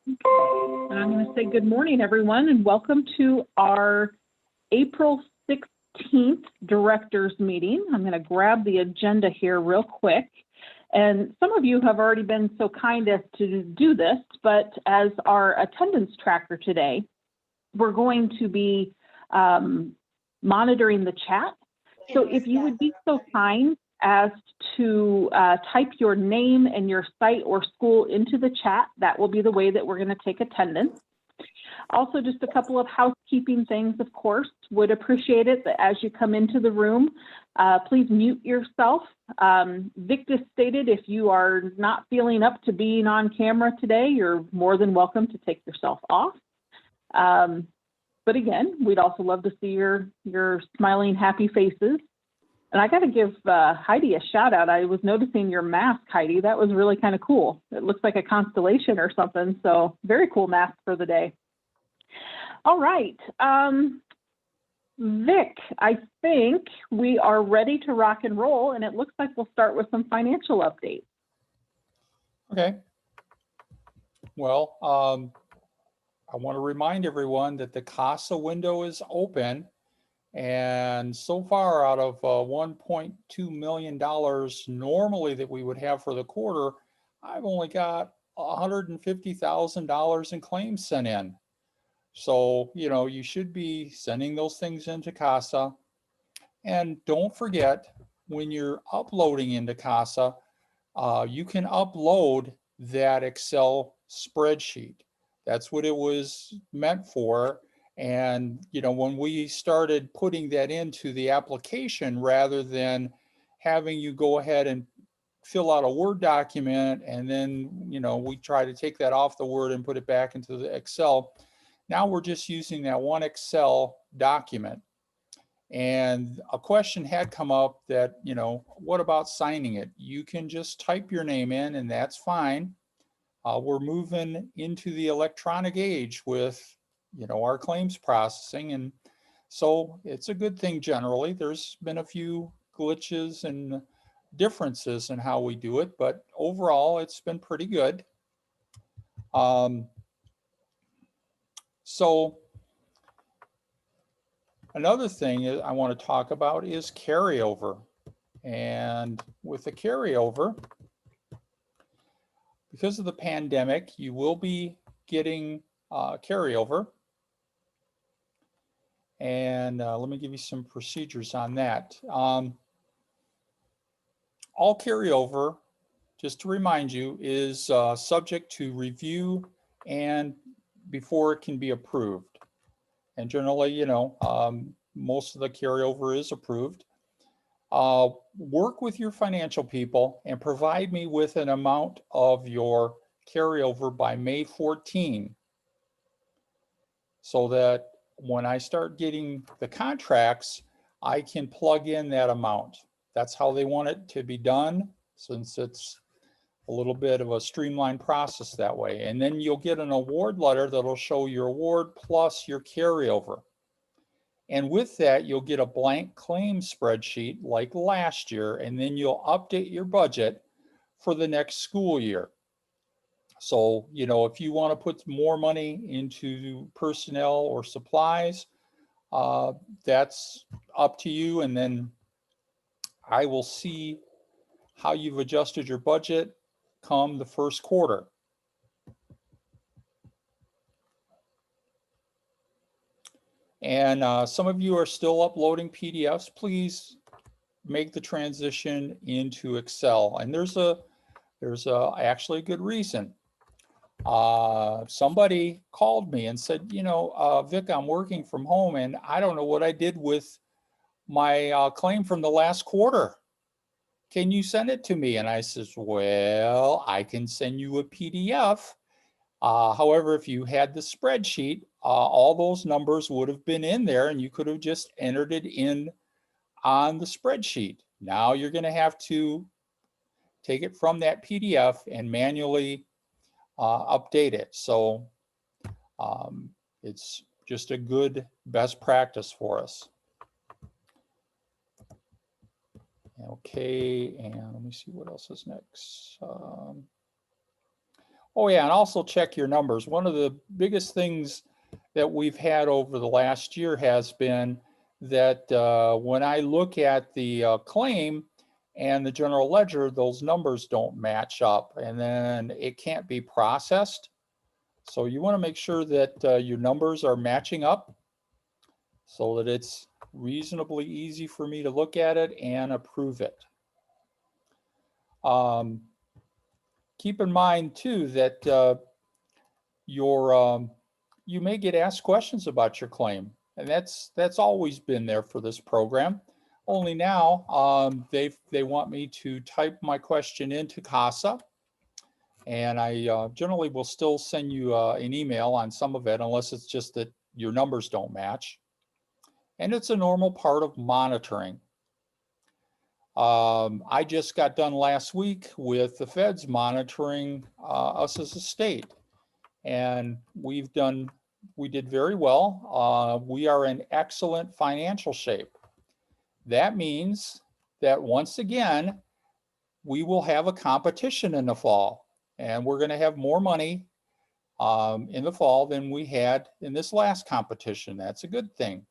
And I'm going to say good morning, everyone, and welcome to our April 16th directors meeting. I'm going to grab the agenda here real quick. And some of you have already been so kind as to do this, but as our attendance tracker today, we're going to be monitoring the chat. So if you would be so kind as to type your name and your site or school into the chat, that will be the way that we're going to take attendance. Also, just a couple of housekeeping things, of course. Would appreciate it that as you come into the room, please mute yourself. Victus stated if you are not feeling up to being on camera today, you're more than welcome to take yourself off. But again, we'd also love to see your smiling, happy faces. And I got to give Heidi a shout out. I was noticing your mask, Heidi. That was really kind of cool. It looks like a constellation or something. So very cool mask for the day. All right. Vic, I think we are ready to rock and roll, and it looks like we'll start with some financial updates. Okay. Well, I want to remind everyone that the CASA window is open. And so far, out of $1.2 million normally that we would have for the quarter, I've only got $150,000 in claims sent in. So, you know, you should be sending those things into CASA. And don't forget, when you're uploading into CASA, you can upload that Excel spreadsheet. That's what it was meant for. And, you know, when we started putting that into the application, rather than having you go ahead and fill out a Word document, and then, you know, we try to take that off the Word and put it back into the Excel. Now we're just using that one Excel document. And a question had come up that, you know, what about signing it? You can just type your name in and that's fine. We're moving into the electronic age with, you know, our claims processing. And so it's a good thing generally. There's been a few glitches and differences in how we do it, but overall it's been pretty good. So another thing I want to talk about is carryover. And with the carryover, because of the pandemic, you will be getting carryover. And let me give you some procedures on that. All carryover, just to remind you, is subject to review and before it can be approved. And generally, you know, most of the carryover is approved. Work with your financial people and provide me with an amount of your carryover by May 14, so that when I start getting the contracts, I can plug in that amount. That's how they want it to be done, since it's a little bit of a streamlined process that way. And then you'll get an award letter that'll show your award plus your carryover. And with that, you'll get a blank claim spreadsheet like last year, and then you'll update your budget for the next school year. So, you know, if you want to put more money into personnel or supplies, that's up to you. And then I will see how you've adjusted your budget come the first quarter. And some of you are still uploading PDFs. Please make the transition into Excel. And there's actually a good reason. Somebody called me and said, you know, Vic, I'm working from home and I don't know what I did with my claim from the last quarter. Can you send it to me? And I says, well, I can send you a PDF. However, if you had the spreadsheet, all those numbers would have been in there and you could have just entered it in on the spreadsheet. Now you're going to have to take it from that PDF and manually update it. So it's just a good best practice for us. Okay, and let me see what else is next. Oh yeah, and also check your numbers. One of the biggest things that we've had over the last year has been that when I look at the claim and the general ledger, those numbers don't match up, and then it can't be processed. So you want to make sure that your numbers are matching up so that it's reasonably easy for me to look at it and approve it. Keep in mind too that you may get asked questions about your claim, and that's always been there for this program. Only now they want me to type my question into CASA, and I generally will still send you an email on some of it, unless it's just that your numbers don't match. And it's a normal part of monitoring. I just got done last week with the feds monitoring us as a state, and we did very well. We are in excellent financial shape. That means that once again, we will have a competition in the fall, and we're going to have more money in the fall than we had in this last competition. That's a good thing.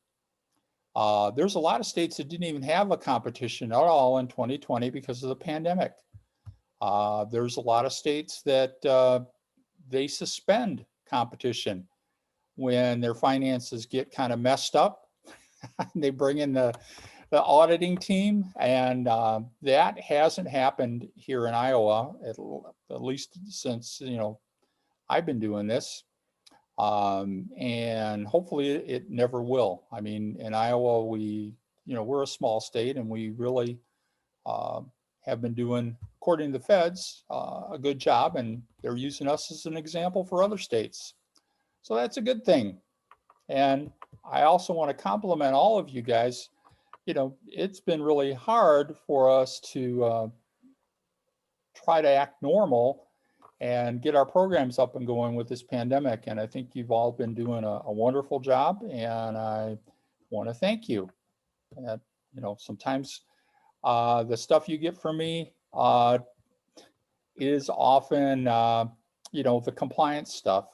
There's a lot of states that didn't even have a competition at all in 2020 because of the pandemic. There's a lot of states that they suspend competition when their finances get kind of messed up. They bring in the auditing team, and that hasn't happened here in Iowa, at least since I've been doing this. And hopefully it never will. I mean, in Iowa, we're a small state, and we really have been doing, according to the feds, a good job, and they're using us as an example for other states. So that's a good thing. And I also want to compliment all of you guys. It's been really hard for us to try to act normal and get our programs up and going with this pandemic. And I think you've all been doing a wonderful job, and I want to thank you. And, sometimes the stuff you get from me is often, the compliance stuff.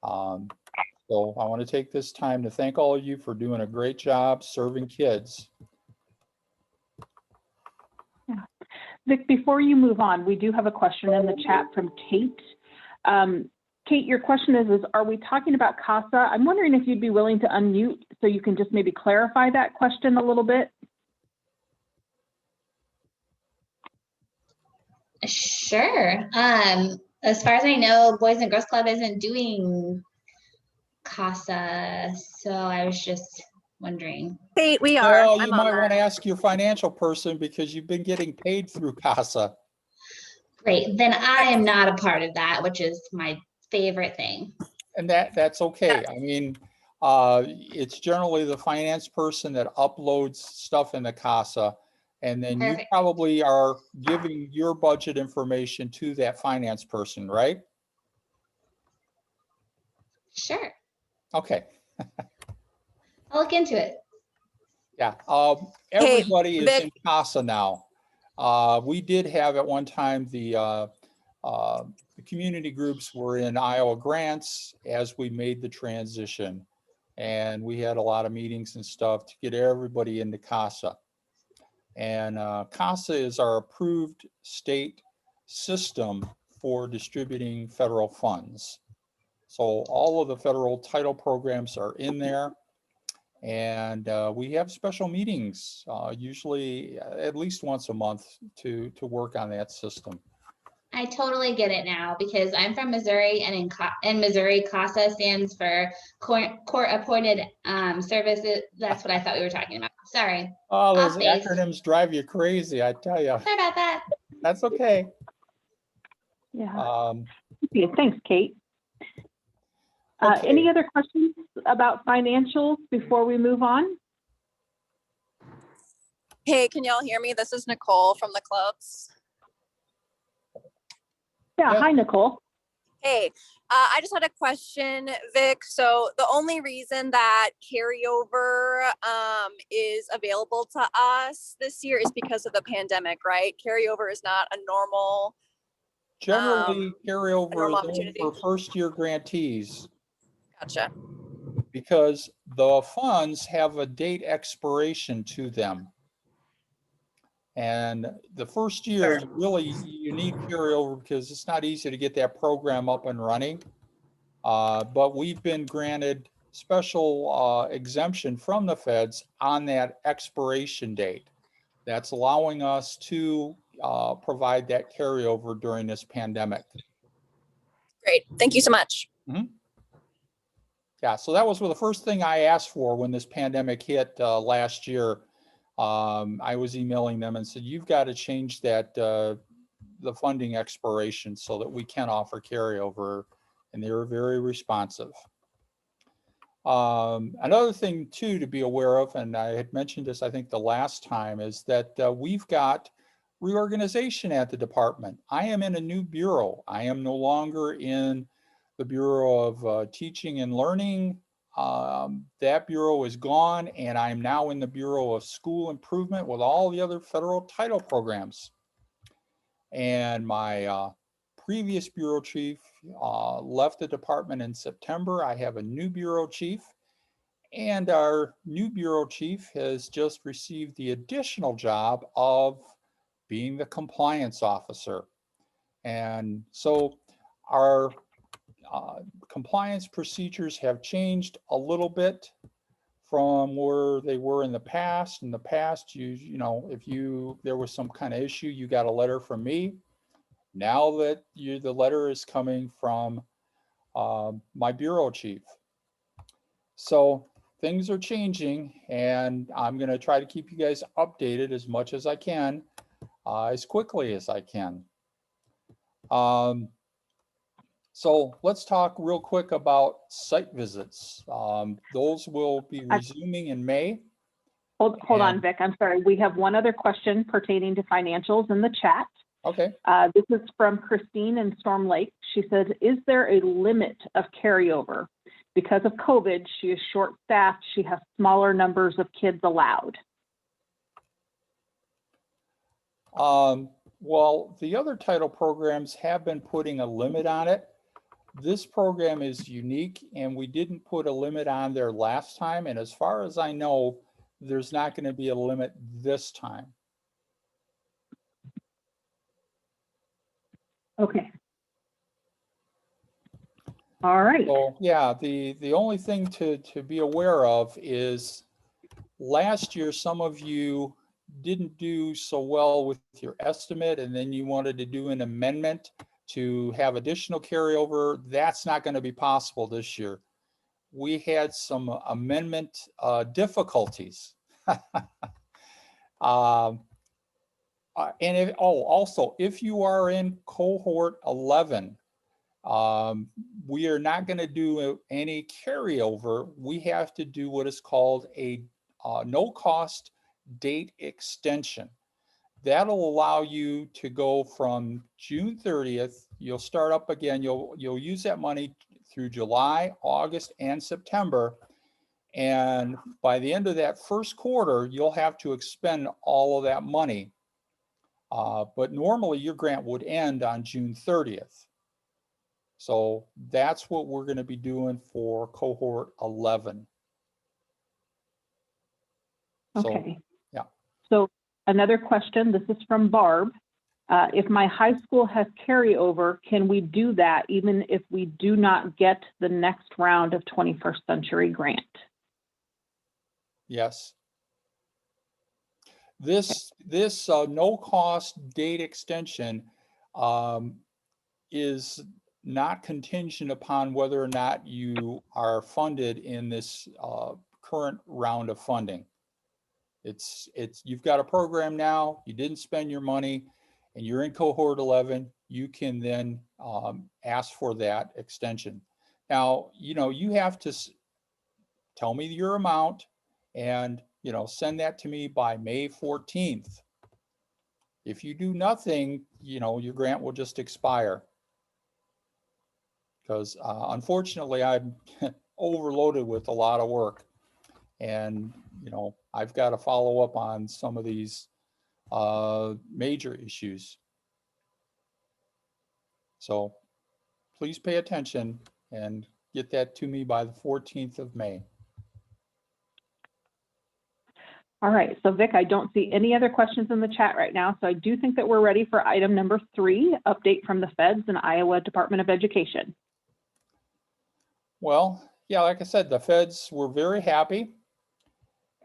So I want to take this time to thank all of you for doing a great job serving kids. Vic, before you move on, we do have a question in the chat from Kate. Kate, your question is are we talking about CASA? I'm wondering if you'd be willing to unmute so you can just maybe clarify that question a little bit. Sure. As far as I know, Boys and Girls Club isn't doing CASA, so I was just wondering. Kate, we are. Well, you might want to ask your financial person because you've been getting paid through CASA. Great. Then I am not a part of that, which is my favorite thing. And that's okay. I mean, it's generally the finance person that uploads stuff into CASA, and then you probably are giving your budget information to that finance person, right? Sure. Okay. I'll look into it. Yeah. Everybody is in CASA now. We did have at one time the community groups were in Iowa Grants as we made the transition, and we had a lot of meetings and stuff to get everybody into CASA. And CASA is our approved state system for distributing federal funds. So all of the federal title programs are in there. And we have special meetings, usually at least once a month to work on that system. I totally get it now because I'm from Missouri, and in Missouri, CASA stands for Court Appointed Services. That's what I thought we were talking about. Sorry. Oh, those acronyms drive you crazy, I tell you. Sorry about that. That's okay. Yeah. Okay, thanks, Kate. Okay. Any other questions about financials before we move on? Hey, can y'all hear me? This is Nicole from the clubs. Yeah, Yep. Hi, Nicole. Hey, I just had a question, Vic. So the only reason that carryover is available to us this year is because of the pandemic, right? Carryover is not a normal Generally, normal carryover is only opportunity. for first-year grantees Gotcha. because the funds have a date expiration to them. And the first year, really, you need carryover because it's not easy to get that program up and running. But we've been granted special exemption from the feds on that expiration date. That's allowing us to provide that carryover during this pandemic. Great. Thank you so much. Yeah, so that was the first thing I asked for when this pandemic hit last year. I was emailing them and said, you've got to change that, the funding expiration so that we can offer carryover. And they were very responsive. Another thing too to be aware of, and I had mentioned this, I think the last time, is that we've got reorganization at the department. I am in a new bureau. I am no longer in the Bureau of Teaching and Learning. That bureau is gone, and I'm now in the Bureau of School Improvement with all the other federal title programs. And my previous bureau chief left the department in September. I have a new bureau chief, and our new bureau chief has just received the additional job of being the compliance officer. And so our compliance procedures have changed a little bit from where they were in the past. In the past, you know, if there was some kind of issue, you got a letter from me. Now that the letter is coming from my bureau chief. So things are changing, and I'm going to try to keep you guys updated as much as I can, as quickly as I can. So let's talk real quick about site visits. Those will be resuming in May. Hold on, Vic. I'm sorry. We have one other question pertaining to financials in the chat. Okay. This is from Christine in Storm Lake. She says, is there a limit of carryover? Because of COVID, she is short-staffed. She has smaller numbers of kids allowed. Well, the other title programs have been putting a limit on it. This program is unique, and we didn't put a limit on there last time. And as far as I know, there's not going to be a limit this time. Okay. All right. So yeah, the only thing to be aware of is last year, some of you didn't do so well with your estimate, and then you wanted to do an amendment to have additional carryover. That's not going to be possible this year. We had some amendment difficulties. And also, if you are in cohort 11, we are not going to do any carryover. We have to do what is called a no cost date extension. That'll allow you to go from June 30th. You'll start up again. You'll use that money through July, August, and September. And by the end of that first quarter, you'll have to expend all of that money. But normally your grant would end on June 30th. So that's what we're going to be doing for cohort 11. Okay. So, yeah. So another question, this is from Barb. If my high school has carryover, can we do that even if we do not get the next round of 21st Century Grant? Yes. This no cost date extension is not contingent upon whether or not you are funded in this current round of funding. You've got a program now, you didn't spend your money, and you're in cohort 11, you can then ask for that extension. Now, you have to tell me your amount and, send that to me by May 14th. If you do nothing, your grant will just expire. Because unfortunately, I'm overloaded with a lot of work. And, I've got to follow up on some of these major issues. So please pay attention and get that to me by the 14th of May. All right, so Vic, I don't see any other questions in the chat right now, so I do think that we're ready for item number 3, update from the feds and Iowa Department of Education. Well, yeah, like I said, the feds were very happy.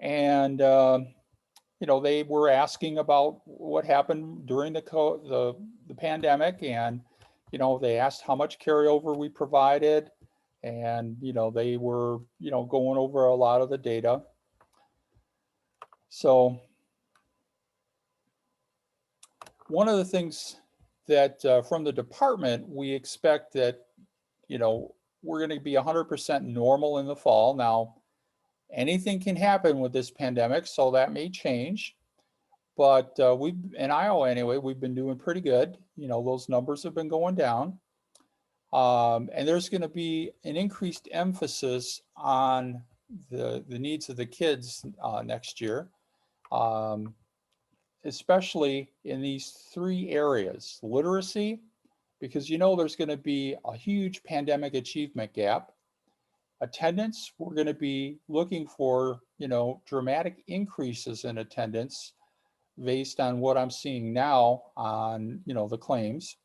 And, you know, they were asking about what happened during the pandemic. And, you know, they asked how much carryover we provided. And, you know, they were, you know, going over a lot of the data. So one of the things that from the department, we expect that, you know, we're going to be 100% normal in the fall. Now, anything can happen with this pandemic, so that may change. But we've, in Iowa anyway, we've been doing pretty good. You know, those numbers have been going down. And there's going to be an increased emphasis on the needs of the kids next year, especially in these 3 areas: literacy, because you know there's going to be a huge pandemic achievement gap. Attendance, we're going to be looking for, you know, dramatic increases in attendance based on what I'm seeing now on, you know, the claims.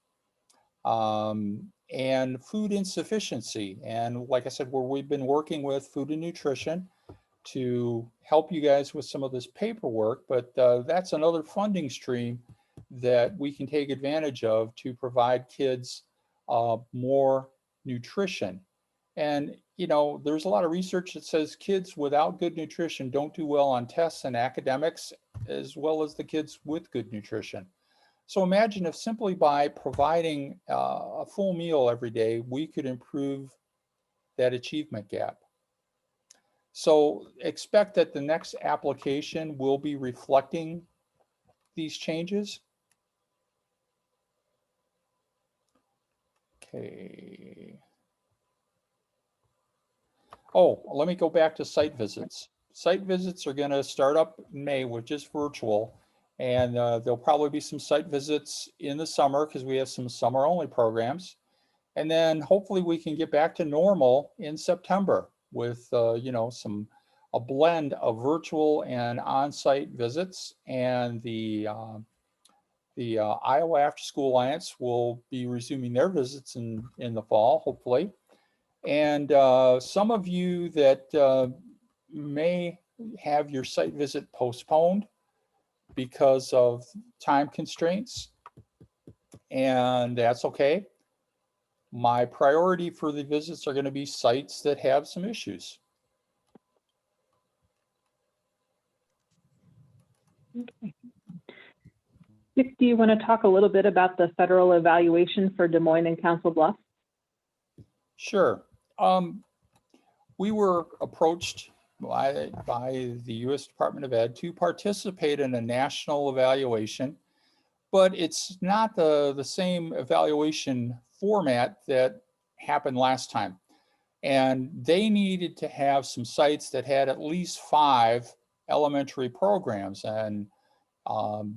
And food insufficiency. And like I said, we've been working with Food and Nutrition to help you guys with some of this paperwork, but that's another funding stream that we can take advantage of to provide kids more nutrition. And, you know, there's a lot of research that says kids without good nutrition don't do well on tests and academics, as well as the kids with good nutrition. So imagine if simply by providing a full meal every day, we could improve that achievement gap. So expect that the next application will be reflecting these changes. Okay. Oh, let me go back to site visits. Site visits are going to start up in May with just virtual, and there'll probably be some site visits in the summer because we have some summer only programs. And then hopefully we can get back to normal in September with, you know, a blend of virtual and on-site visits. And the Iowa After School Alliance will be resuming their visits in the fall, hopefully. And some of you that may have your site visit postponed because of time constraints, and that's okay. My priority for the visits are going to be sites that have some issues. Okay. Dick, do you want to talk a little bit about the federal evaluation for Des Moines and Council Bluffs? Sure. We were approached by the U.S. Department of Ed to participate in a national evaluation, but it's not the same evaluation format that happened last time. And they needed to have some sites that had at least 5 elementary programs. And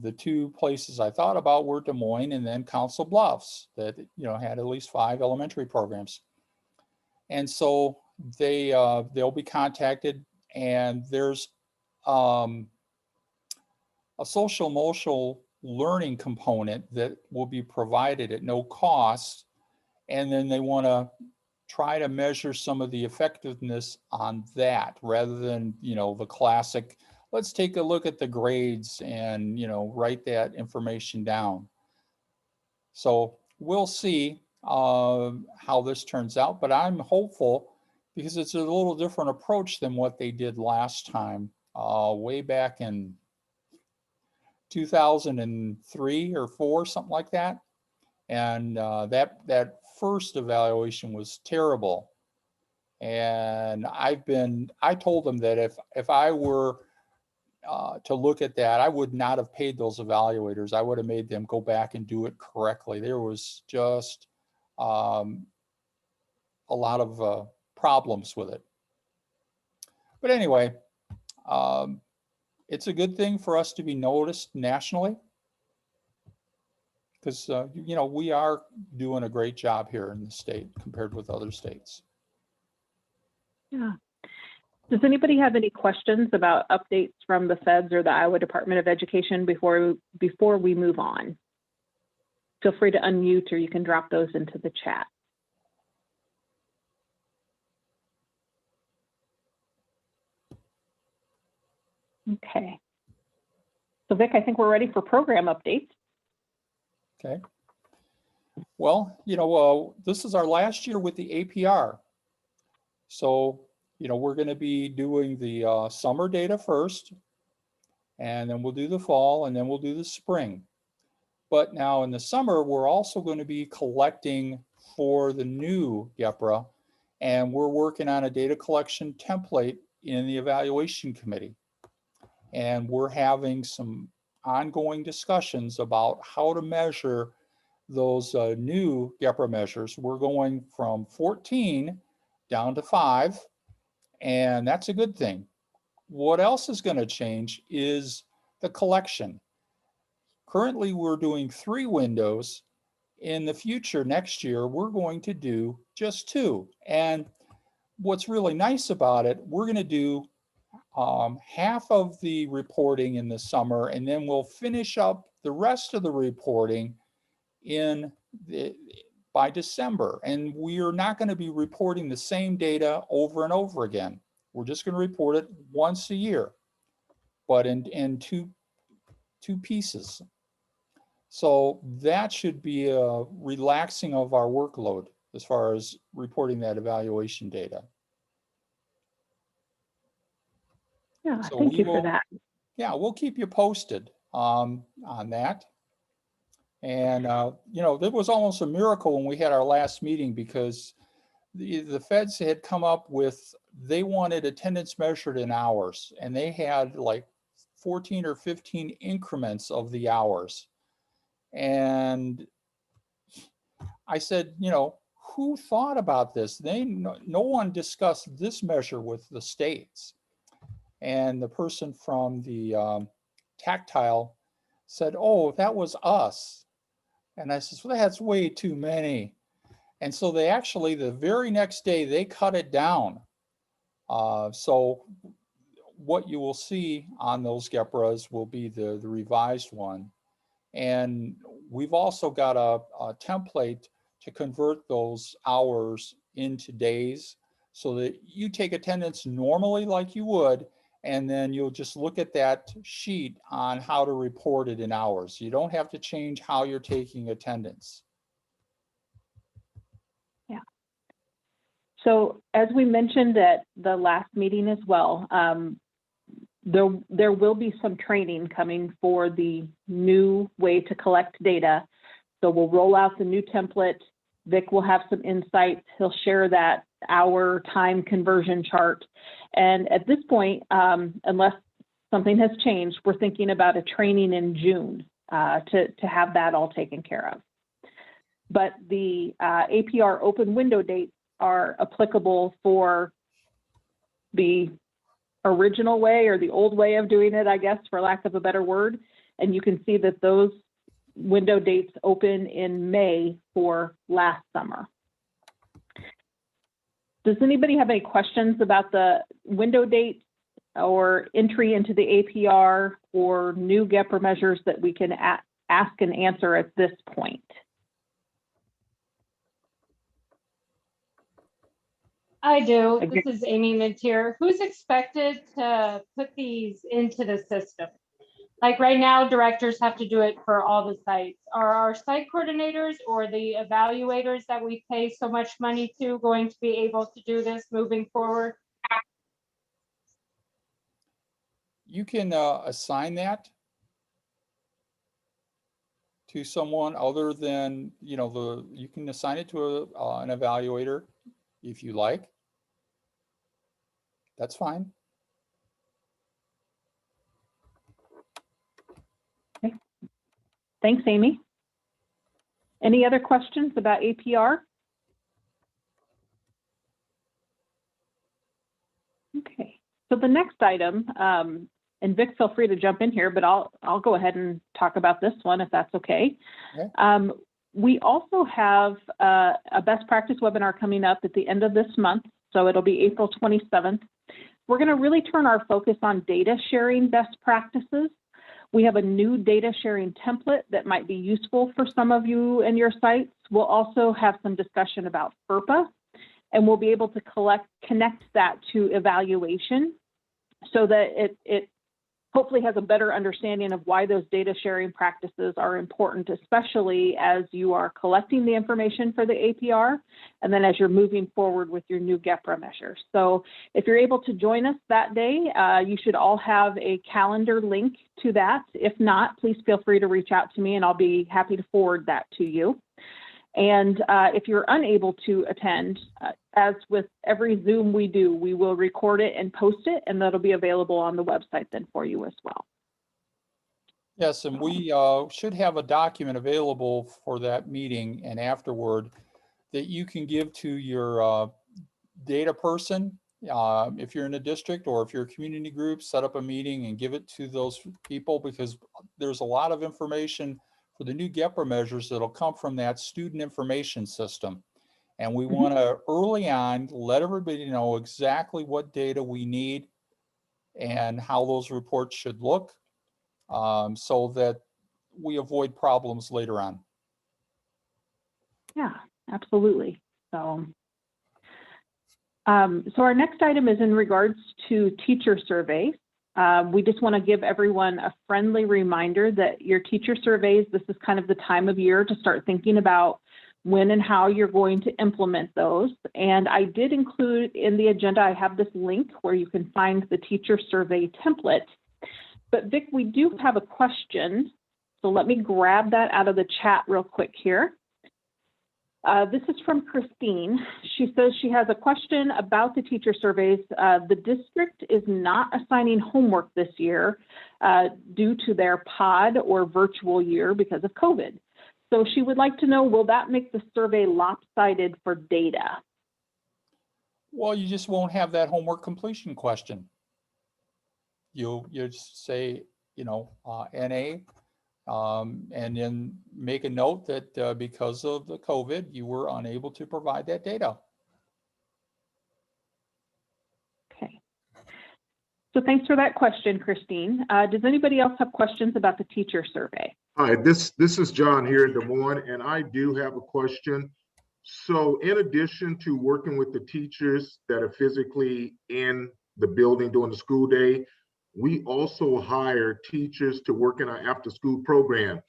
the 2 places I thought about were Des Moines and then Council Bluffs that, you know, had at least 5 elementary programs. And so they'll be contacted, and there's a social emotional learning component that will be provided at no cost. And then they want to try to measure some of the effectiveness on that rather than, you know, the classic, let's take a look at the grades and, you know, write that information down. So we'll see how this turns out, but I'm hopeful because it's a little different approach than what they did last time, way back in 2003 or 4, something like that. And that first evaluation was terrible. And I told them that if I were to look at that, I would not have paid those evaluators. I would have made them go back and do it correctly. There was just a lot of problems with it. But anyway, it's a good thing for us to be noticed nationally. because, you know, we are doing a great job here in the state compared with other states. Yeah. Does anybody have any questions about updates from the feds or the Iowa Department of Education before we move on? Feel free to unmute or you can drop those into the chat. Okay. So Vic, I think we're ready for program updates. Okay. Well, you know, this is our last year with the APR. So, you know, we're going to be doing the summer data first, and then we'll do the fall, and then we'll do the spring. But now in the summer, we're also going to be collecting for the new GEPRA, and we're working on a data collection template in the evaluation committee. And we're having some ongoing discussions about how to measure those new GEPRA measures. We're going from 14 down to 5, and that's a good thing. What else is going to change is the collection. Currently, we're doing 3 windows. In the future, next year, we're going to do just 2. And what's really nice about it, we're going to do half of the reporting in the summer, and then we'll finish up the rest of the reporting by December. And we are not going to be reporting the same data over and over again. We're just going to report it once a year, but in two pieces. So that should be a relaxing of our workload as far as reporting that evaluation data. Yeah, So thank you for that. Yeah, we'll keep you posted on that. And, you know, it was almost a miracle when we had our last meeting, because the feds had come up with, they wanted attendance measured in hours, and they had like 14 or 15 increments of the hours. And I said, you know, who thought about this? No one discussed this measure with the states. And the person from the Tactile said, oh, that was us. And I said, well, that's way too many. And so they actually, the very next day, they cut it down. So what you will see on those GEPRAs will be the revised one. And we've also got a template to convert those hours into days, so that you take attendance normally like you would, and then you'll just look at that sheet on how to report it in hours. You don't have to change how you're taking attendance. Yeah. So as we mentioned at the last meeting as well, there will be some training coming for the new way to collect data. So we'll roll out the new template. Vic will have some insights. He'll share that hour time conversion chart. And at this point, unless something has changed, we're thinking about a training in June to have that all taken care of. But the APR open window dates are applicable for the original way, or the old way of doing it, I guess, for lack of a better word. And you can see that those window dates open in May for last summer. Does anybody have any questions about the window dates or entry into the APR or new GEPRA measures that we can ask and answer at this point? I do. This is Amy Mintier. Who's expected to put these into the system? Like right now, directors have to do it for all the sites. Are our site coordinators or the evaluators that we pay so much money to going to be able to do this moving forward? You can assign that to someone other than, you know, you can assign it to an evaluator if you like. That's fine. Okay. Thanks, Amy. Any other questions about APR? Okay, so the next item and Vic, feel free to jump in here, but I'll go ahead and talk about this one if that's okay. Okay. We also have a best practice webinar coming up at the end of this month, so it'll be April 27th. We're going to really turn our focus on data sharing best practices. We have a new data sharing template that might be useful for some of you and your sites. We'll also have some discussion about FERPA, and we'll be able to connect that to evaluation so that it hopefully has a better understanding of why those data sharing practices are important, especially as you are collecting the information for the APR, and then as you're moving forward with your new GEPRA measures. So if you're able to join us that day, you should all have a calendar link to that. If not, please feel free to reach out to me and I'll be happy to forward that to you. And if you're unable to attend, as with every Zoom we do, we will record it and post it, and that'll be available on the website then for you as well. Yes, and we should have a document available for that meeting and afterward that you can give to your data person. If you're in a district or if you're a community group, set up a meeting and give it to those people, because there's a lot of information for the new GEPRA measures that'll come from that student information system. And we want to early on let everybody know exactly what data we need and how those reports should look, so that we avoid problems later on. Yeah, absolutely. So our next item is in regards to teacher surveys. We just want to give everyone a friendly reminder that your teacher surveys, this is kind of the time of year to start thinking about when and how you're going to implement those. And I did include in the agenda, I have this link where you can find the teacher survey template. But Vic, we do have a question. So let me grab that out of the chat real quick here. This is from Christine. She says she has a question about the teacher surveys. The district is not assigning homework this year due to their pod or virtual year because of COVID. So she would like to know, will that make the survey lopsided for data? Well, you just won't have that homework completion question. You just say, NA, and then make a note that because of the COVID, you were unable to provide that data. Okay. So thanks for that question, Christine. Does anybody else have questions about the teacher survey? Hi, this is John here in Des Moines, and I do have a question. So in addition to working with the teachers that are physically in the building during the school day, we also hire teachers to work in our after-school program.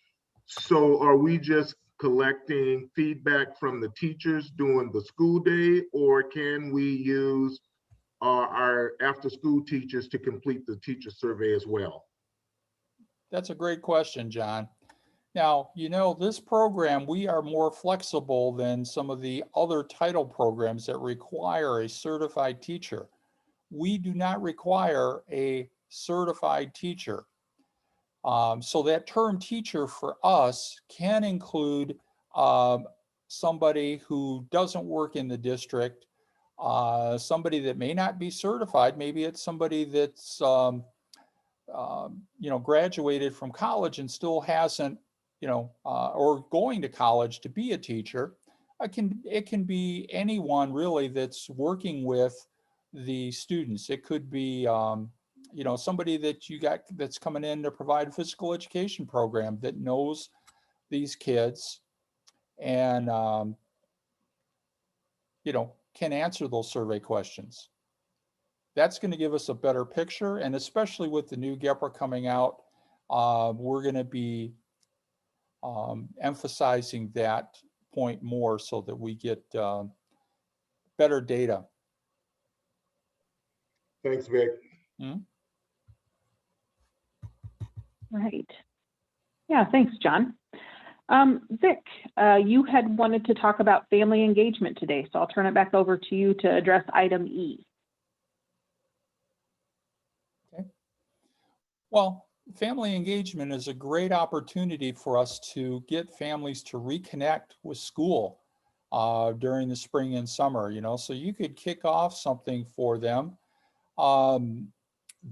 So are we just collecting feedback from the teachers during the school day, or can we use our after-school teachers to complete the teacher survey as well? That's a great question, John. Now, this program, we are more flexible than some of the other title programs that require a certified teacher. We do not require a certified teacher. So that term teacher for us can include somebody who doesn't work in the district, somebody that may not be certified. Maybe it's somebody that's graduated from college and still hasn't, or going to college to be a teacher. It can be anyone really that's working with the students. It could be, somebody that you got that's coming in to provide a physical education program that knows these kids and, can answer those survey questions. That's going to give us a better picture. And especially with the new GEPRA coming out, we're going to be emphasizing that point more so that we get better data. Thanks, Vic. Right. Yeah, thanks, John. Vic, you had wanted to talk about family engagement today, so I'll turn it back over to you to address item E. Okay. Well, family engagement is a great opportunity for us to get families to reconnect with school during the spring and summer, so you could kick off something for them.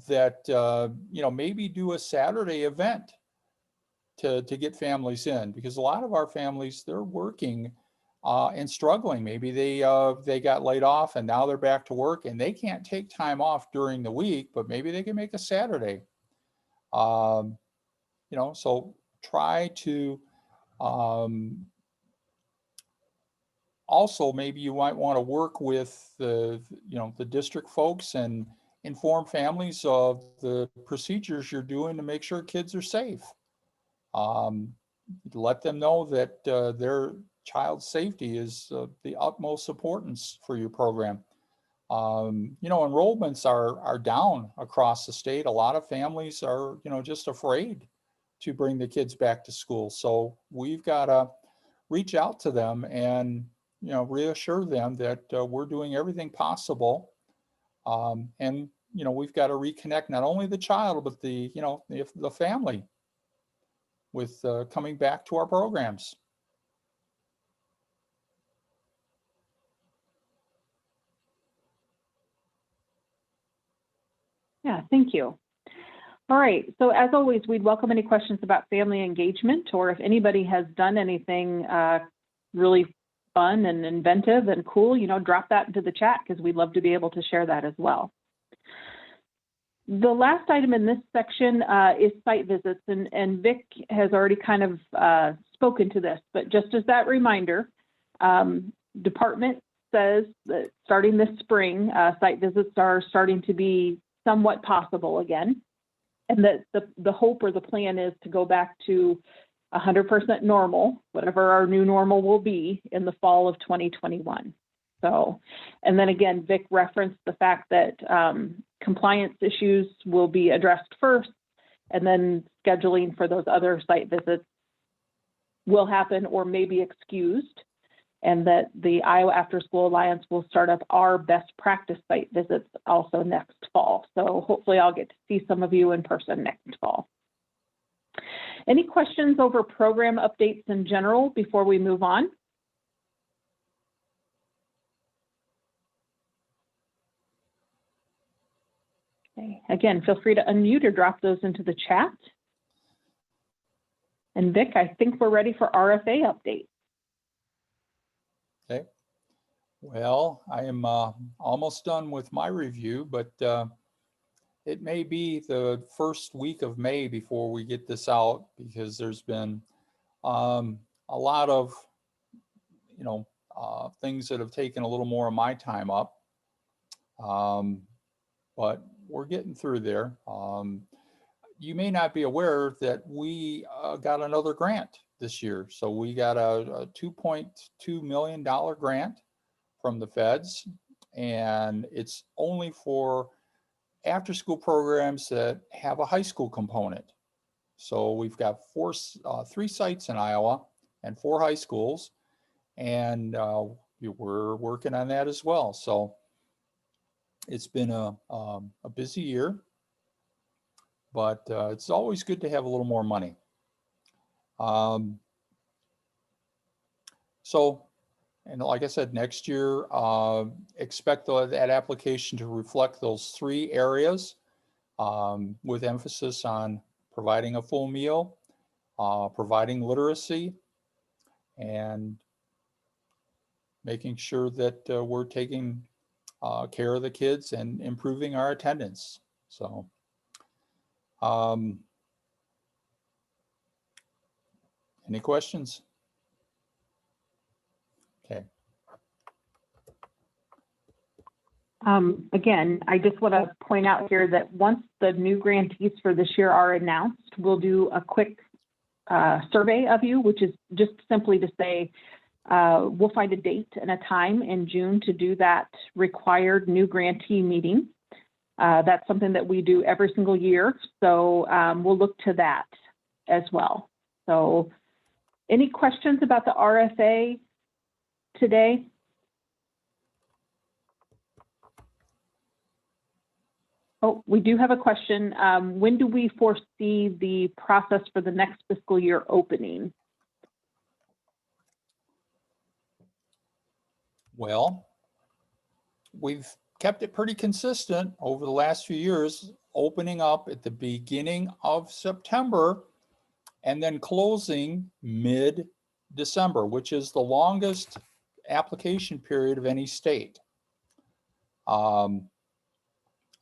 that, maybe do a Saturday event to get families in, because a lot of our families, they're working and struggling. Maybe they got laid off and now they're back to work and they can't take time off during the week, but maybe they can make a Saturday. So try to, also, maybe you might want to work with the district folks and inform families of the procedures you're doing to make sure kids are safe. Let them know that their child's safety is the utmost importance for your program. Enrollments are down across the state. A lot of families are, just afraid to bring the kids back to school. So we've got to reach out to them and, reassure them that we're doing everything possible. And, we've got to reconnect not only the child, but the family with coming back to our programs. Yeah, thank you. All right, so as always, we'd welcome any questions about family engagement, or if anybody has done anything really fun and inventive and cool, drop that into the chat, because we'd love to be able to share that as well. The last item in this section is site visits, and Vic has already kind of spoken to this, but just as that reminder, department says that starting this spring, site visits are starting to be somewhat possible again, and that the hope or the plan is to go back to 100% normal, whatever our new normal will be, in the fall of 2021. So, and then again, Vic referenced the fact that compliance issues will be addressed first, and then scheduling for those other site visits will happen or may be excused, and that the Iowa After School Alliance will start up our best practice site visits also next fall. So hopefully I'll get to see some of you in person next fall. Any questions over program updates in general before we move on? Okay. Again, feel free to unmute or drop those into the chat. And Vic, I think we're ready for RFA update. Okay. Well, I am almost done with my review, but it may be the first week of May before we get this out, because there's been a lot of, things that have taken a little more of my time up. But we're getting through there. You may not be aware that we got another grant this year. So we got a $2.2 million grant from the feds, and it's only for after school programs that have a high school component. So we've got 3 sites in Iowa and 4 high schools, and we're working on that as well. So it's been a busy year, but it's always good to have a little more money. And like I said, next year, expect that application to reflect those 3 areas, with emphasis on providing a full meal, providing literacy, and making sure that we're taking care of the kids and improving our attendance. So, any questions? Okay. Again, I just want to point out here that once the new grantees for this year are announced, we'll do a quick survey of you, which is just simply to say, we'll find a date and a time in June to do that required new grantee meeting. That's something that we do every single year. So we'll look to that as well. So any questions about the RFA today? Oh, we do have a question. When do we foresee the process for the next fiscal year opening? Well, we've kept it pretty consistent over the last few years. opening up at the beginning of September and then closing mid-December, which is the longest application period of any state. A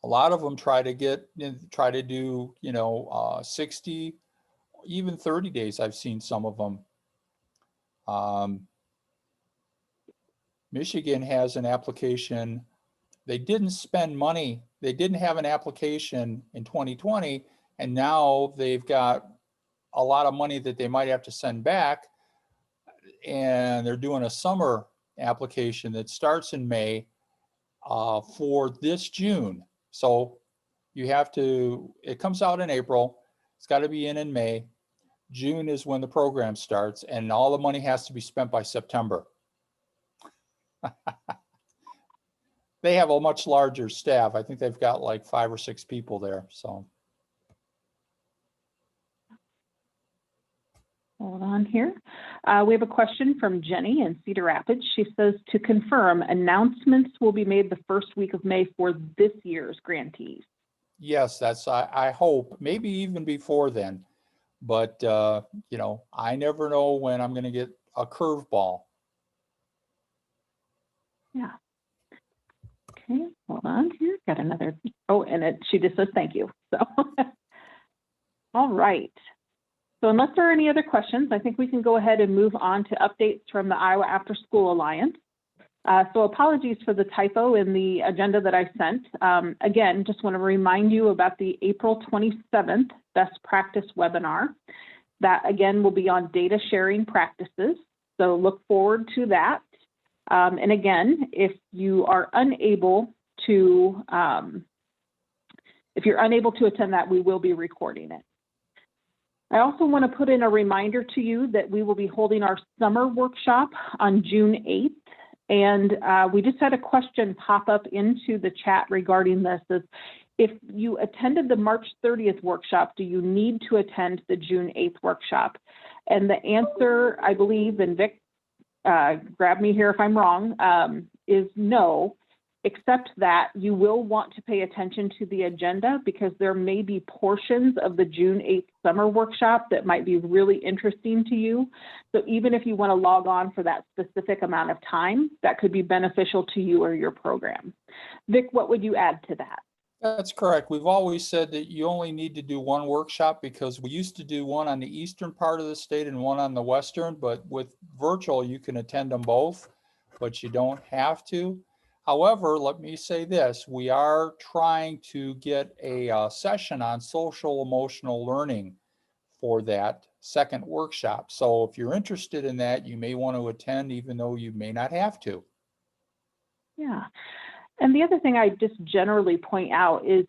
lot of them try to do, 60, even 30 days. I've seen some of them. Michigan has an application. They didn't spend money. They didn't have an application in 2020, and now they've got a lot of money that they might have to send back, and they're doing a summer application that starts in May for this June. So it comes out in April. It's got to be in May. June is when the program starts, and all the money has to be spent by September. They have a much larger staff. I think they've got like 5 or 6 people there. So hold on here. We have a question from Jenny in Cedar Rapids. She says, to confirm, announcements will be made the first week of May for this year's grantees. yes, I hope, maybe even before then. But, I never know when I'm going to get a curveball. Yeah. Okay, hold on here. Got another. Oh, and she just says thank you. So, all right. So unless there are any other questions, I think we can go ahead and move on to updates from the Iowa After School Alliance. So apologies for the typo in the agenda that I sent. Again, just want to remind you about the April 27th Best Practice webinar. That again will be on data sharing practices. So look forward to that. And again, if you are unable to, attend that, we will be recording it. I also want to put in a reminder to you that we will be holding our summer workshop on June 8th. And we just had a question pop up into the chat regarding this. If you attended the March 30th workshop, do you need to attend the June 8th workshop? And the answer, I believe, and Vic, grab me here if I'm wrong, is no, except that you will want to pay attention to the agenda because there may be portions of the June 8th summer workshop that might be really interesting to you. So even if you want to log on for that specific amount of time, that could be beneficial to you or your program. Vic, what would you add to that? That's correct. We've always said that you only need to do one workshop because we used to do one on the eastern part of the state and one on the western, but with virtual, you can attend them both, but you don't have to. However, let me say this, we are trying to get a session on social emotional learning for that second workshop. So if you're interested in that, you may want to attend even though you may not have to. Yeah. And the other thing I just generally point out is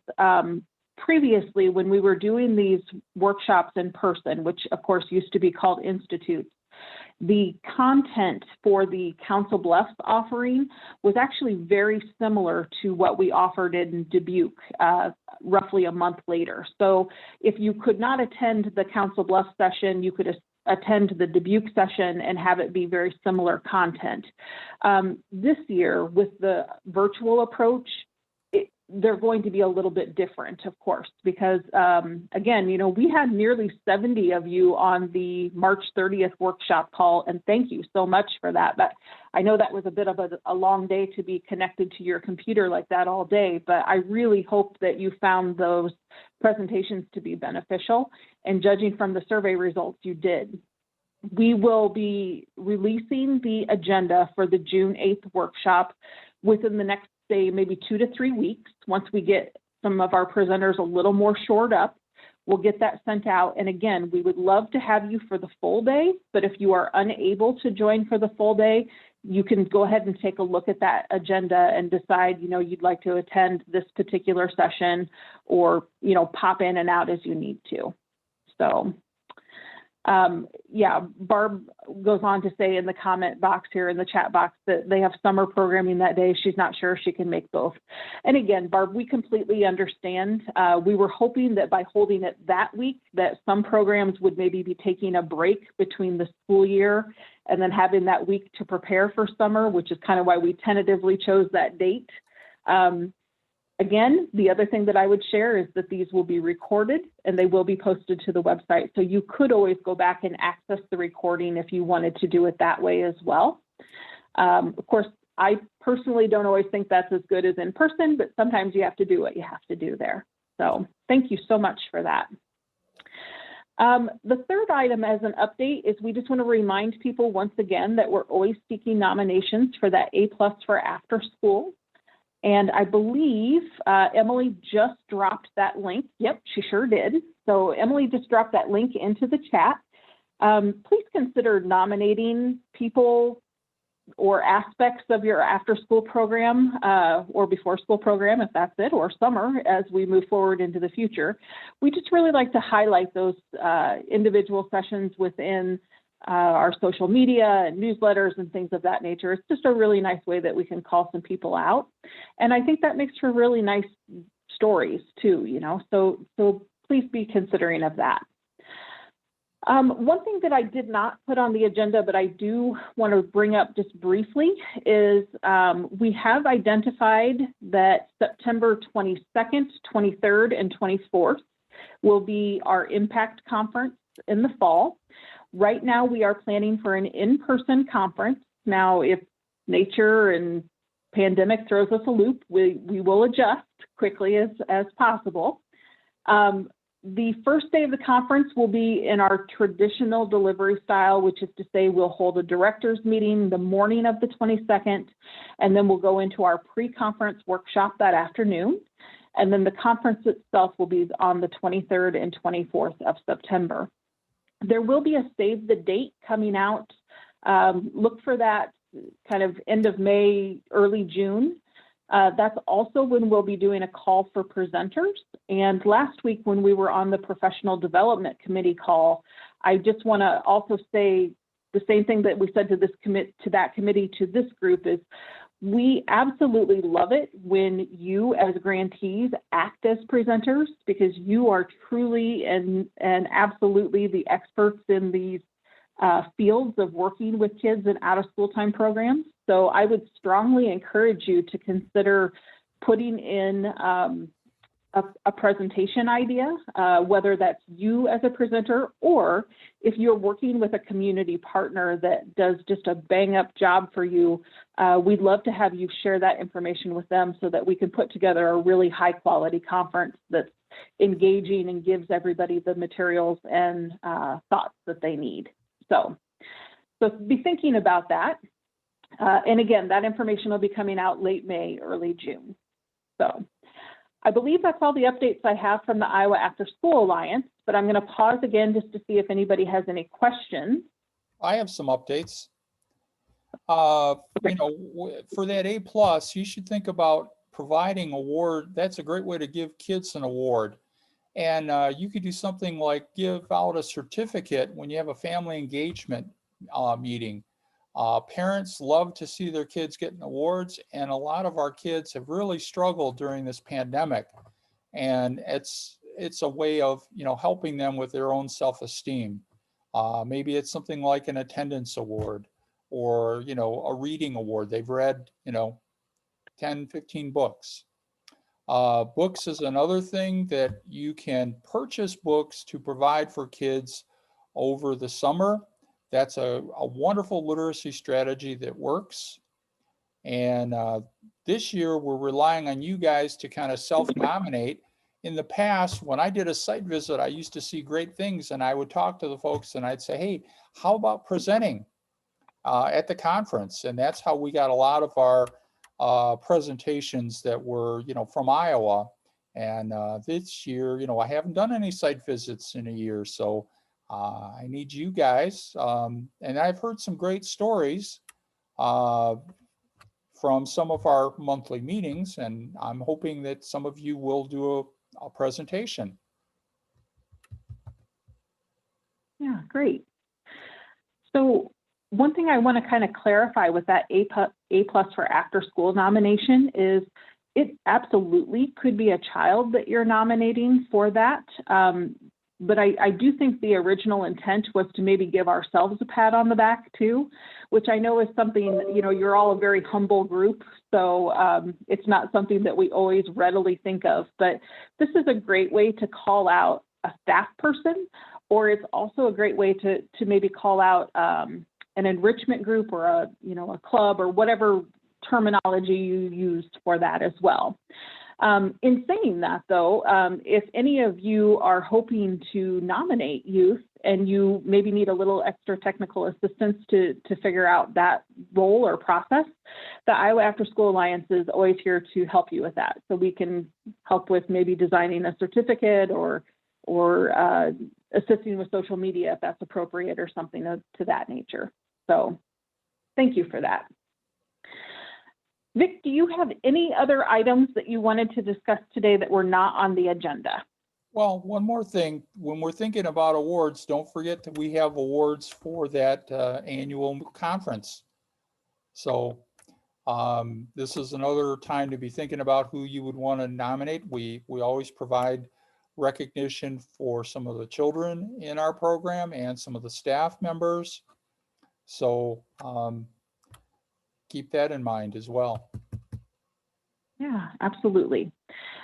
previously when we were doing these workshops in person, which of course used to be called institutes, the content for the Council Bluffs offering was actually very similar to what we offered in Dubuque roughly a month later. So if you could not attend the Council Bluffs session, you could attend the Dubuque session and have it be very similar content. This year, with the virtual approach, they're going to be a little bit different, of course, because again, we had nearly 70 of you on the March 30th workshop call, and thank you so much for that. But I know that was a bit of a long day to be connected to your computer like that all day, but I really hope that you found those presentations to be beneficial, and judging from the survey results, you did. We will be releasing the agenda for the June 8th workshop within the next, say, maybe 2 to 3 weeks. Once we get some of our presenters a little more shored up, we'll get that sent out. And again, we would love to have you for the full day, but if you are unable to join for the full day, you can go ahead and take a look at that agenda and decide, you'd like to attend this particular session or, pop in and out as you need to. So, yeah, Barb goes on to say in the comment box here in the chat box that they have summer programming that day. She's not sure she can make both. And again, Barb, we completely understand. We were hoping that by holding it that week, that some programs would maybe be taking a break between the school year and then having that week to prepare for summer, which is kind of why we tentatively chose that date. Again, the other thing that I would share is that these will be recorded and they will be posted to the website. So you could always go back and access the recording if you wanted to do it that way as well. Of course, I personally don't always think that's as good as in person, but sometimes you have to do what you have to do there. So thank you so much for that. The third item as an update is we just want to remind people once again that we're always seeking nominations for that A+ for after school. And I believe Emily just dropped that link. Yep, she sure did. So Emily just dropped that link into the chat. Please consider nominating people or aspects of your after school program or before school program, if that's it, or summer as we move forward into the future. We just really like to highlight those individual sessions within our social media and newsletters and things of that nature. It's just a really nice way that we can call some people out. And I think that makes for really nice stories too, you know, so please be considering of that. One thing that I did not put on the agenda, but I do want to bring up just briefly is we have identified that September 22nd, 23rd, and 24th will be our Impact Conference in the fall. Right now, we are planning for an in-person conference. Now, if nature and pandemic throws us a loop, we will adjust quickly as possible. The first day of the conference will be in our traditional delivery style, which is to say we'll hold a director's meeting the morning of the 22nd, and then we'll go into our pre-conference workshop that afternoon. And then the conference itself will be on the 23rd and 24th of September. There will be a save the date coming out. Look for that kind of end of May, early June. That's also when we'll be doing a call for presenters. And last week when we were on the Professional Development Committee call, I just want to also say the same thing that we said to that committee to this group is we absolutely love it when you as grantees act as presenters, because you are truly and absolutely the experts in these fields of working with kids in out of school time programs. So I would strongly encourage you to consider putting in a presentation idea, whether that's you as a presenter, or if you're working with a community partner that does just a bang up job for you, we'd love to have you share that information with them so that we can put together a really high quality conference that's engaging and gives everybody the materials and thoughts that they need. So be thinking about that. And again, that information will be coming out late May, early June. So I believe that's all the updates I have from the Iowa After School Alliance, but I'm going to pause again just to see if anybody has any questions. I have some updates. You know, for that A+, you should think about providing award. That's a great way to give kids an award. And you could do something like give out a certificate when you have a family engagement meeting. Parents love to see their kids getting awards, and a lot of our kids have really struggled during this pandemic. And it's a way of, you know, helping them with their own self-esteem. Maybe it's something like an attendance award, or, you know, a reading award. They've read, you know, 10, 15 books. Books is another thing that you can purchase books to provide for kids over the summer. That's a wonderful literacy strategy that works. And this year we're relying on you guys to kind of self-nominate. In the past, when I did a site visit, I used to see great things, and I would talk to the folks and I'd say, hey, how about presenting at the conference? And that's how we got a lot of our presentations that were, you know, from Iowa. And this year, you know, I haven't done any site visits in a year, so I need you guys. And I've heard some great stories from some of our monthly meetings, and I'm hoping that some of you will do a presentation. Yeah, great. So one thing I want to kind of clarify with that A+ for after school nomination is it absolutely could be a child that you're nominating for that. But I do think the original intent was to maybe give ourselves a pat on the back too, which I know is something, you know, you're all a very humble group. So it's not something that we always readily think of, but this is a great way to call out a staff person, or it's also a great way to maybe call out an enrichment group or a, you know, a club or whatever terminology you used for that as well. In saying that, though, if any of you are hoping to nominate youth and you maybe need a little extra technical assistance to figure out that role or process, the Iowa After School Alliance is always here to help you with that. So we can help with maybe designing a certificate or assisting with social media if that's appropriate or something to that nature. So thank you for that. Vic, do you have any other items that you wanted to discuss today that were not on the agenda? Well, one more thing, when we're thinking about awards, don't forget that we have awards for that annual conference. So this is another time to be thinking about who you would want to nominate. We always provide recognition for some of the children in our program and some of the staff members. So keep that in mind as well. Yeah, absolutely.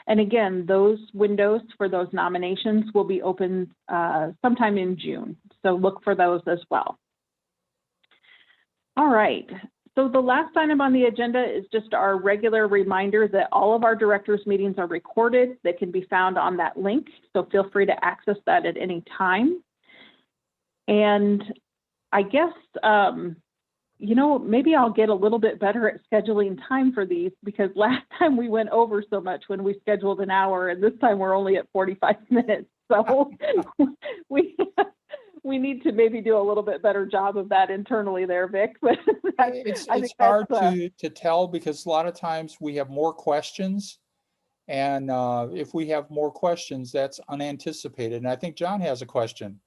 And again, those windows for those nominations will be open sometime in June. So look for those as well. All right. So the last item on the agenda is just our regular reminder that all of our directors' meetings are recorded. They can be found on that link. So feel free to access that at any time. And I guess, you know, maybe I'll get a little bit better at scheduling time for these, because last time we went over so much when we scheduled an hour, and this time we're only at 45 minutes. So we need to maybe do a little bit better job of that internally there, Vic. But it's hard to tell, because a lot of times we have more questions. And if we have more questions, that's unanticipated. And I think John has a question.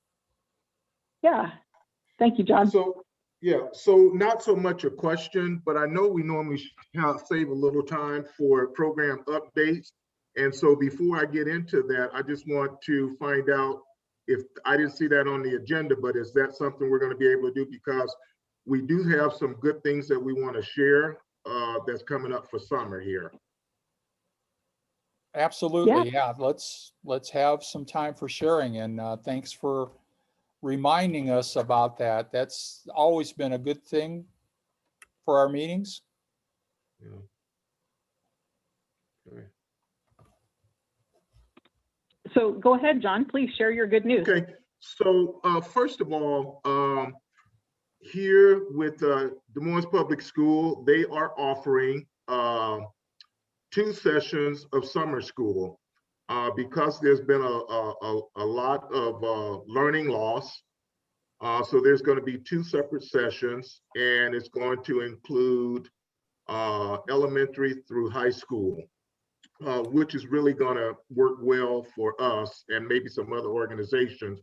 Yeah. Thank you, John. So, yeah, so not so much a question, but I know we normally save a little time for program updates. And so before I get into that, I just want to find out if I didn't see that on the agenda, but is that something we're going to be able to do? Because we do have some good things that we want to share that's coming up for summer here. Absolutely. Yeah. Let's have some time for sharing. And thanks for reminding us about that. That's always been a good thing for our meetings. Yeah. Okay. So go ahead, John, please share your good news. Okay, so first of all, here with Des Moines Public School, they are offering 2 sessions of summer school because there's been a lot of learning loss. So there's going to be 2 separate sessions, and it's going to include elementary through high school. Which is really going to work well for us and maybe some other organizations.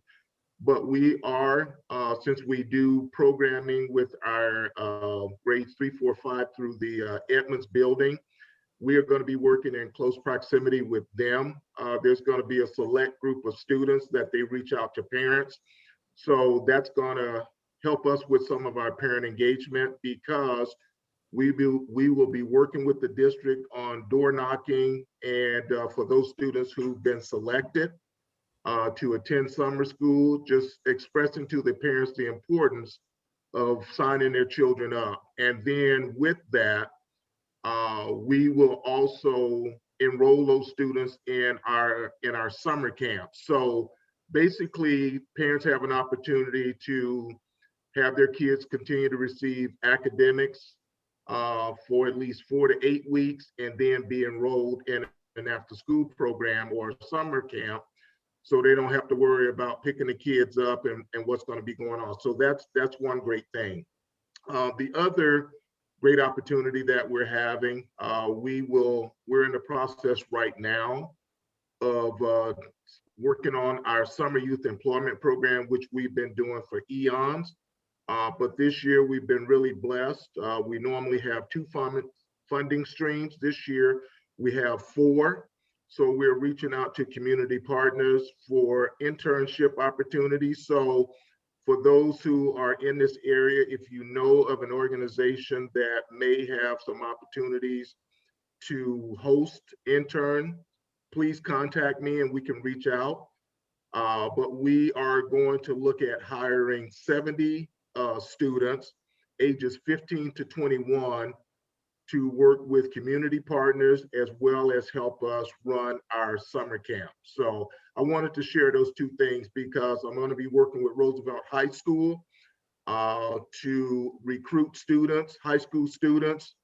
But we are, since we do programming with our grades 3, 4, 5 through the Edmonds building, we are going to be working in close proximity with them. There's going to be a select group of students that they reach out to parents. So that's going to help us with some of our parent engagement, because we will be working with the district on door knocking, and for those students who've been selected to attend summer school, just expressing to the parents the importance of signing their children up. And then with that, we will also enroll those students in our summer camp. So basically, parents have an opportunity to have their kids continue to receive academics for at least 4 to 8 weeks, and then be enrolled in an after-school program or a summer camp, so they don't have to worry about picking the kids up and what's going to be going on. So that's one great thing. The other great opportunity that we're having, we're in the process right now of working on our summer youth employment program, which we've been doing for eons. But this year we've been really blessed. We normally have 2 funding streams. This year we have 4. So we're reaching out to community partners for internship opportunities. So for those who are in this area, if you know of an organization that may have some opportunities to host intern, please contact me and we can reach out. But we are going to look at hiring 70 students ages 15 to 21 to work with community partners as well as help us run our summer camp. So I wanted to share those two things because I'm going to be working with Roosevelt High School to recruit students, high school students,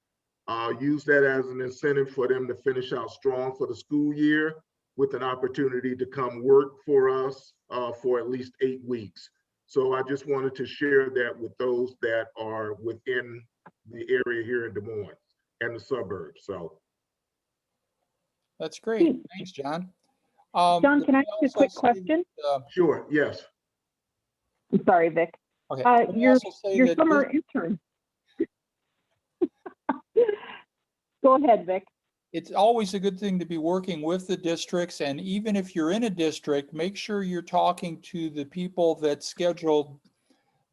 use that as an incentive for them to finish out strong for the school year with an opportunity to come work for us for at least 8 weeks. So I just wanted to share that with those that are within the area here in Des Moines and the suburbs. So That's great. Thanks, John. John, can I ask you a quick question? sure, yes. I'm sorry, Vic. Okay. Can we Your also say that summer intern. Go ahead, Vic. it's always a good thing to be working with the districts, and even if you're in a district, make sure you're talking to the people that scheduled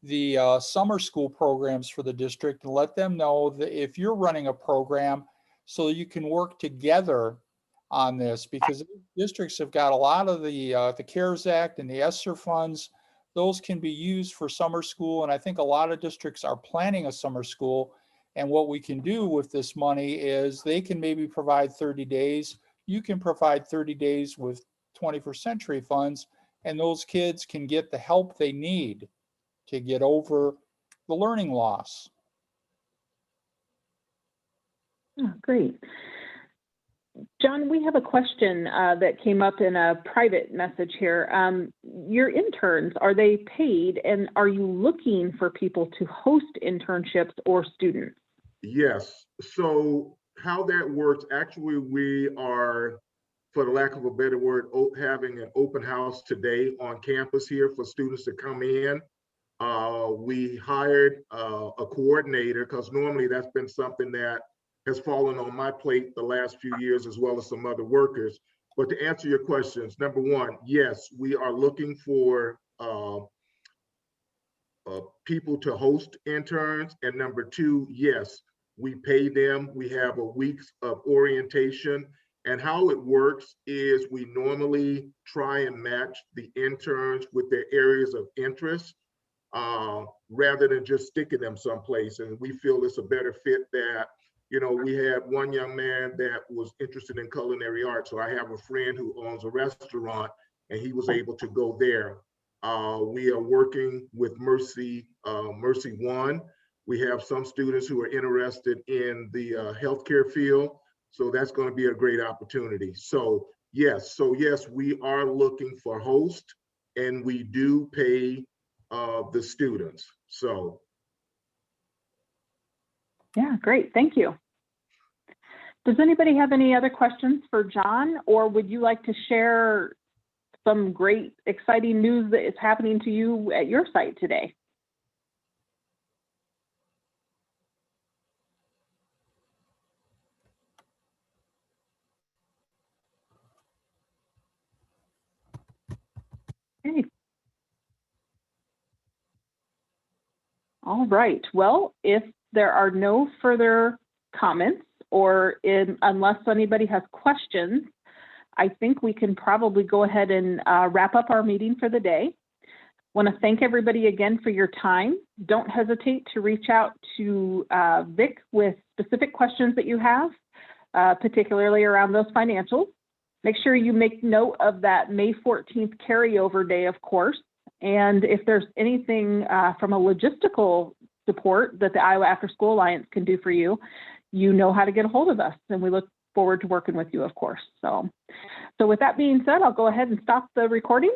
the summer school programs for the district and let them know that if you're running a program so you can work together on this, because districts have got a lot of the CARES Act and the ESSER funds. Those can be used for summer school, and I think a lot of districts are planning a summer school. And what we can do with this money is they can maybe provide 30 days. You can provide 30 days with 21st Century funds, and those kids can get the help they need to get over the learning loss. Oh, great. John, we have a question that came up in a private message here. Your interns, are they paid, and are you looking for people to host internships or students? Yes. So how that works, actually, we are, for the lack of a better word, having an open house today on campus here for students to come in. We hired a coordinator because normally that's been something that has fallen on my plate the last few years, as well as some other workers. But to answer your questions, number one, yes, we are looking for people to host interns. And number two, yes, we pay them. We have a week's of orientation. And how it works is we normally try and match the interns with their areas of interest rather than just sticking them someplace. And we feel it's a better fit that, you know, we had one young man that was interested in culinary arts. So I have a friend who owns a restaurant and he was able to go there. We are working with Mercy One. We have some students who are interested in the healthcare field. So that's going to be a great opportunity. So yes, we are looking for hosts and we do pay the students. So. Yeah, great. Thank you. Does anybody have any other questions for John, or would you like to share some great, exciting news that is happening to you at your site today? Okay. All right. Well, if there are no further comments, or unless anybody has questions, I think we can probably go ahead and wrap up our meeting for the day. Want to thank everybody again for your time. Don't hesitate to reach out to Vic with specific questions that you have, particularly around those financials. Make sure you make note of that May 14th carryover day, of course. And if there's anything from a logistical support that the Iowa After School Alliance can do for you, you know how to get a hold of us. And we look forward to working with you, of course. So with that being said, I'll go ahead and stop the recording